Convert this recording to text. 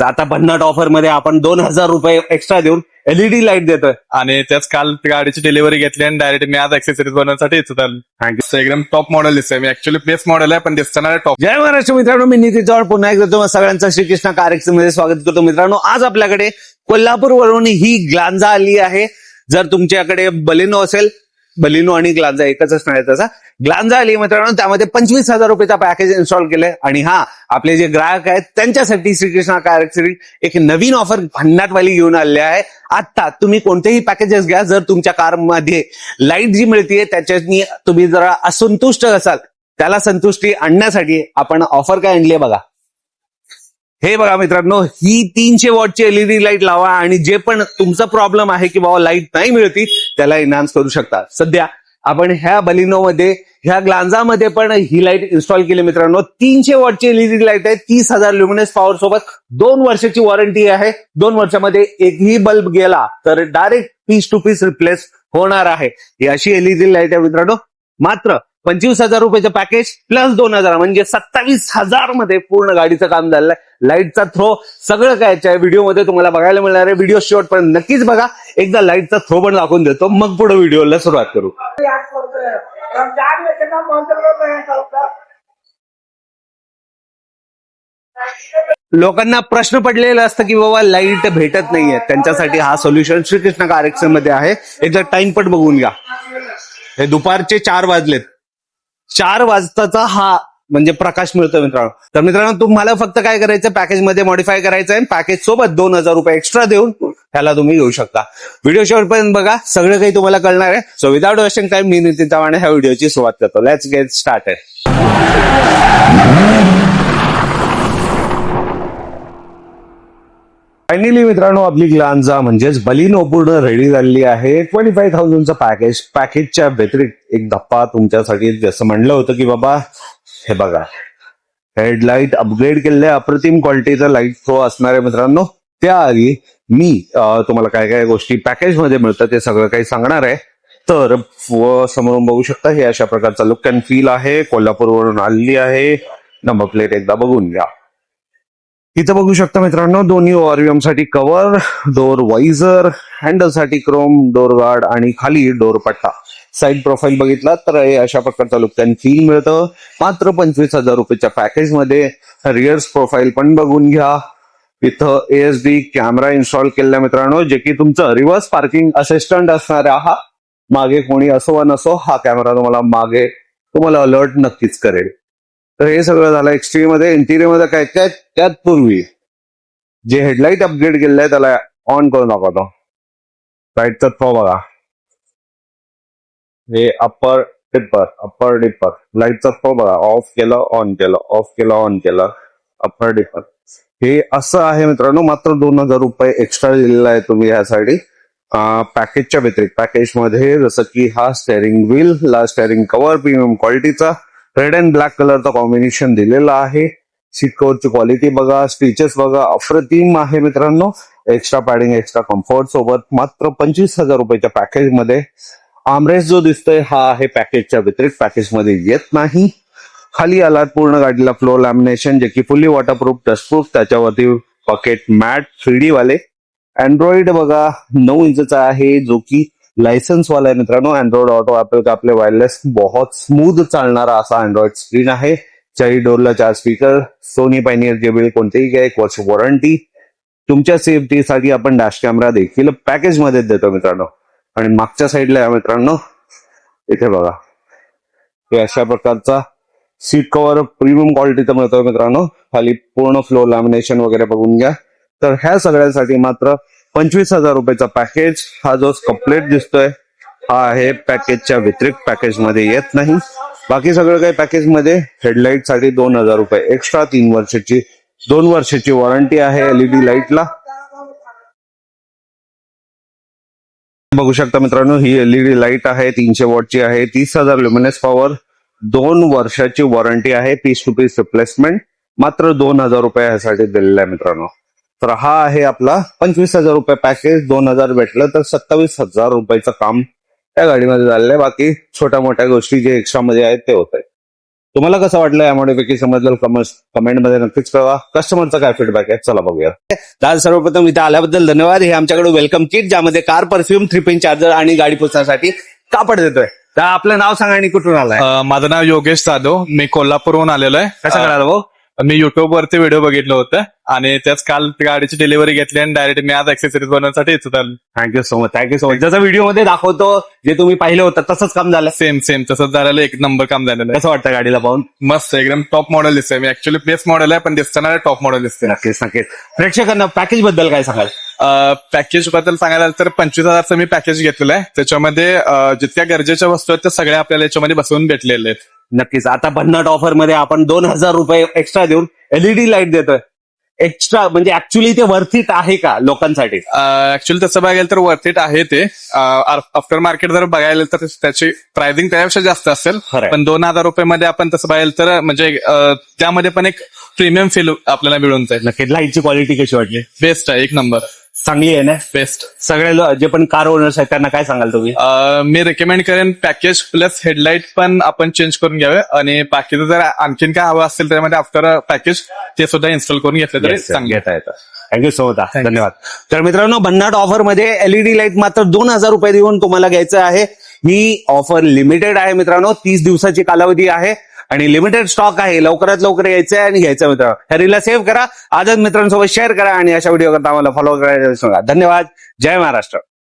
आता भन्नाट ऑफर मध्ये आपण 2000 रुपये एक्स्ट्रा देऊन एलईडी लाईट देतोय. आणि त्याच काल गाडीची डिलिव्हरी घेतली आणि डायरेक्ट मी आज एक्सेसरीज बनवण्यासाठी येतो. एकदम टॉप मॉडेल दिसतंय. मी ऍक्च्युअली बेस्ट मॉडेल आहे पण दिसताना टॉप. जय महाराष्ट्र मित्रांनो, मी नितीन चव्हाण पुन्हा एकदा तुम्हाला सगळ्यांचं श्रीकृष्ण कार मध्ये स्वागत करतो. मित्रांनो, आज आपल्याकडे कोल्हापूर वरून ही ग्लांजा आली आहे. जर तुमच्याकडे बलिनो असेल, बलिनो आणि ग्लांजा एकच असणार आहे, तसा ग्लांजा आली मित्रांनो. त्यामध्ये 25,000 रुपयाचा पॅकेज इन्स्टॉल केलंय. आणि हा, आपले जे ग्राहक आहेत त्यांच्यासाठी श्रीकृष्ण कार एक नवीन ऑफर भन्नाटवाली घेऊन आलेली आहे. आता तुम्ही कोणतेही पॅकेजेस घ्या, जर तुमच्या कारमध्ये लाईट जी मिळतीये त्याच्यानी तुम्ही जरा असंतुष्ट असाल, त्याला संतुष्टी आणण्यासाठी आपण ऑफर काय आणली आहे बघा. हे बघा मित्रांनो, ही 300 वॉटची एलईडी लाईट लावा आणि जे पण तुमचा प्रॉब्लेम आहे की बाबा लाईट नाही मिळती त्याला एनहान्स करू शकता. सध्या आपण ह्या बलिनो मध्ये, ह्या ग्लांजामध्ये पण ही लाईट इन्स्टॉल केली मित्रांनो. 300 वॉटची एलईडी लाईट आहे. 30,000 ल्युमिनस पॉवर सोबत 2 वर्षाची वॉरंटी आहे. 2 वर्षामध्ये एकही बल्ब गेला तर direct piece to piece replace होणार आहे. ही अशी एलईडी लाईट आहे मित्रांनो. मात्र 25,000 रुपयाचं पॅकेज प्लस 2,000 म्हणजे 27,000 मध्ये पूर्ण गाडीचं काम झालेलं आहे. लाईटचा थ्रो सगळं काय व्हिडिओमध्ये तुम्हाला बघायला मिळणार आहे. व्हिडिओ शेवटपर्यंत नक्कीच बघा. एकदा लाईटचा थ्रो पण दाखवून देतो, मग पुढे व्हिडिओला सुरुवात करू. लोकांना प्रश्न पडलेला असतं की बाबा लाईट भेटत नाहीये, त्यांच्यासाठी हा सोल्युशन श्रीकृष्ण कार एक्सचेंज मध्ये आहे. एकदा टाइम पण बघून घ्या. हे दुपारचे 4 वाजलेत. 4 वाजताचा हा म्हणजे प्रकाश मिळतो मित्रांनो. तर मित्रांनो, तुम्हाला फक्त काय करायचं, पॅकेज मध्ये मॉडिफाय करायचं आहे. पॅकेज सोबत 2,000 रुपये एक्स्ट्रा देऊन त्याला तुम्ही घेऊ शकता. व्हिडिओ शेवटपर्यंत बघा, सगळं काही तुम्हाला कळणार आहे. सो विदाउट वेस्टिंग टाइम, मी नितीन चव्हाण ह्या व्हिडिओची सुरुवात करतो. Let's get started. फायनली मित्रांनो, आपली ग्लांजा म्हणजेच बलिनो पूर्ण रेडी झालेली आहे. 25,000चं पॅकेज. पॅकेजच्या व्यतिरिक्त एक धप्पा तुमच्यासाठी जसं म्हणलं होतं की बाबा हे बघा, हेडलाईट अपग्रेड केलेले, अप्रतिम क्वालिटीचं लाईट थ्रो असणार आहे मित्रांनो. त्याआधी मी तुम्हाला काय काय गोष्टी पॅकेजमध्ये मिळतात ते सगळं काही सांगणार आहे. तर समोरून बघू शकता, हे अशा प्रकारचा लुक अँड फील आहे. कोल्हापूरवरून आलेली आहे. नंबर प्लेट एकदा बघून घ्या. इथं बघू शकता मित्रांनो, दोन्ही ओआरव्हीएम साठी कव्हर, डोर वायझर, हँडल साठी क्रोम, डोर गार्ड आणि खाली डोर पट्टा. साईड प्रोफाईल बघितला तर हे अशा प्रकारचा लुक अँड फील मिळतं मात्र 25,000 रुपयाच्या पॅकेज मध्ये. रिअर्स प्रोफाईल पण बघून घ्या. इथं एएसडी कॅमेरा इन्स्टॉल केलेला मित्रांनो, जे की तुमचं रिव्हर्स पार्किंग असिस्टंट असणार आहे. मागे कोणी असो वा नसो, हा कॅमेरा तुम्हाला मागे तुम्हाला अलर्ट नक्कीच करेल. तर हे सगळं झालं एक्सटीरियर मध्ये. इंटिरियर मध्ये काय काय, त्यात पूर्वी जे हेडलाईट अपग्रेड केलेलं आहे त्याला ऑन करून दाखवतो. लाईटचा थ्रो बघा, हे अप्पर डिपर लाईटचा थ्रो बघा. ऑफ केलं, ऑन केलं, ऑफ केलं, ऑन केलं, अप्पर डिपर. हे असं आहे मित्रांनो. मात्र 2,000 रुपये एक्स्ट्रा दिलेला आहे तुम्ही यासाठी पॅकेजच्या व्यतिरिक्त. पॅकेजमध्ये जसं की हा स्टेअरिंग व्हील, ला स्टेअरिंग कव्हर प्रीमियम क्वालिटीचा रेड अँड ब्लॅक कलरचा कॉम्बिनेशन दिलेला आहे. सीट कव्हरची क्वालिटी बघा, स्टिचेस बघा, अप्रतिम आहे मित्रांनो. एक्स्ट्रा पॅडिंग, एक्स्ट्रा कम्फर्ट सोबत मात्र 25,000 रुपयाच्या पॅकेजमध्ये. आर्मरेस्ट जो दिसतोय हा आहे पॅकेजच्या व्यतिरिक्त, पॅकेजमध्ये येत नाही. खाली आला पूर्ण गाडीला फ्लोर लॅमिनेशन, जे की फुल्ली वॉटरप्रूफ, डस्टप्रूफ. त्याच्यावरती पॉकेट मॅट 3D वाले. अँड्रॉइड बघा 9 इंचचा आहे, जो की लायसन्स वाला आहे मित्रांनो. अँड्रॉइड ऑटो आपले वायरलेस बहुत स्मूथ चालणारा असा अँड्रॉइड स्क्रीन आहे. 4 डोरला 4 स्पीकर. सोनी पायनियर JBL कोणतेही घ्या, 1 वर्ष वॉरंटी. तुमच्या सेफ्टीसाठी आपण डॅश कॅमेरा देखील पॅकेज मध्ये देतो मित्रांनो. आणि मागच्या साईडला आहे मित्रांनो, इथे बघा, हे अशा प्रकारचा सीट कव्हर प्रीमियम क्वालिटीचा मिळतोय मित्रांनो. खाली पूर्ण फ्लोर लॅमिनेशन वगैरे बघून घ्या. तर ह्या सगळ्यांसाठी मात्र 25,000 रुपयाचा पॅकेज. हा जो कम्प्लीट दिसतोय हा आहे पॅकेजच्या व्यतिरिक्त, पॅकेजमध्ये येत नाही. बाकी सगळं काही पॅकेजमध्ये. हेडलाईट साठी 2,000 रुपये एक्स्ट्रा. 2 वर्षाची वॉरंटी आहे एलईडी लाईटला. बघू शकता मित्रांनो, ही एलईडी लाईट आहे, 300 वॉटची आहे, 30,000 ल्युमिनस पॉवर, 2 वर्षाची वॉरंटी आहे, पीस टू पीस रिप्लेसमेंट. मात्र 2,000 रुपये यासाठी दिलेला आहे मित्रांनो. तर हा आहे आपला 25,000 रुपये पॅकेज. 2,000 भेटलं तर 27,000 रुपयाचं काम त्या गाडीमध्ये झालेलं आहे. बाकी छोट्या मोठ्या गोष्टी जे एक्स्ट्रा मध्ये आहेत ते होत आहे. तुम्हाला कसं वाटलं या मॉडिफिकेशन बद्दल कमेंट मध्ये नक्कीच कळवा. कस्टमरचा काय फीडबॅक आहे चला बघूया. दादा सर्वप्रथम इथे आल्याबद्दल धन्यवाद. हे आमच्याकडे वेलकम किट ज्यामध्ये कार, परफ्यूम, 3 पिन चार्जर आणि गाडी पुसण्यासाठी कापड देतोय. तर आपलं नाव सांगा आणि कुठून आलाय? माझं नाव योगेश जाधव, मी कोल्हापूरहून आलेलो आहे. कसं कळालं भाऊ? मी युट्यूब वरती व्हिडिओ बघितलं होतं आणि त्याच काल गाडीची डिलिव्हरी घेतली आणि डायरेक्ट मी आज ऍक्सेसरीज बनवण्यासाठी इथं आलो. Thank you so much. जसं व्हिडिओ मध्ये दाखवतो जे तुम्ही पाहिलं होतं तसंच काम झालं. सेम तसंच झालेलं, एक नंबर काम झालेलं आहे. कसं वाटतं गाडीला पाहून? मस्त, एकदम टॉप मॉडेल दिसतंय. मी ऍक्च्युली बेस मॉडेल आहे पण दिसताना टॉप मॉडेल दिसते. नक्कीच. प्रेक्षकांना पॅकेज बद्दल काय सांगाल? पॅकेज बद्दल सांगायला तर 25,000चं मी पॅकेज घेतलेलं आहे. त्याच्यामध्ये जितक्या गरजेच्या वस्तू आहेत त्या सगळ्या आपल्याला याच्यामध्ये बसवून भेटलेल्या आहेत. नक्कीच. आता भन्नाट ऑफर मध्ये आपण 2,000 रुपये एक्स्ट्रा देऊन एलईडी लाईट देतोय. एक्स्ट्रा म्हणजे ऍक्च्युली ते वर्थ इट आहे का लोकांसाठी? ऍक्च्युअली तसं बघायला तर वर्थ इट आहे ते. आफ्टर मार्केट जर बघायला तर त्याची प्राइसिंग त्यापेक्षा जास्त असेल, खरंय. पण 2,000 रुपयामध्ये आपण तसं बघायला तर म्हणजे त्यामध्ये पण एक प्रीमियम फील आपल्याला मिळून जाईल. नक्कीच. लाईटची क्वालिटी कशी वाटली? बेस्ट आहे, एक नंबर, चांगली आहे ना? बेस्ट. सगळे जे पण कार ओनर्स आहेत त्यांना काय सांगाल तुम्ही? मी रेकमेंड करेन पॅकेज प्लस हेडलाईट पण आपण चेंज करून घ्यावे आणि बाकीचं जर आणखीन काय हवं असेल त्यामध्ये आफ्टर पॅकेज ते सुद्धा इन्स्टॉल करून घेतलं तरी चांगलं. घेता येतं. Thank you so much. धन्यवाद. तर मित्रांनो, भन्नाट ऑफर मध्ये एलईडी लाईट मात्र 2,000 रुपये देऊन तुम्हाला घ्यायचं आहे. ही ऑफर लिमिटेड आहे मित्रांनो, 30 दिवसाची कालावधी आहे आणि लिमिटेड स्टॉक आहे. लवकरात लवकर यायचं आहे आणि घ्यायचं मित्रांनो. ह्या रीलला सेव्ह करा, आजच मित्रांसोबत शेअर करा आणि अशा व्हिडिओ करता आम्हाला फॉलो करायला सांगा. धन्यवाद. जय महाराष्ट्र.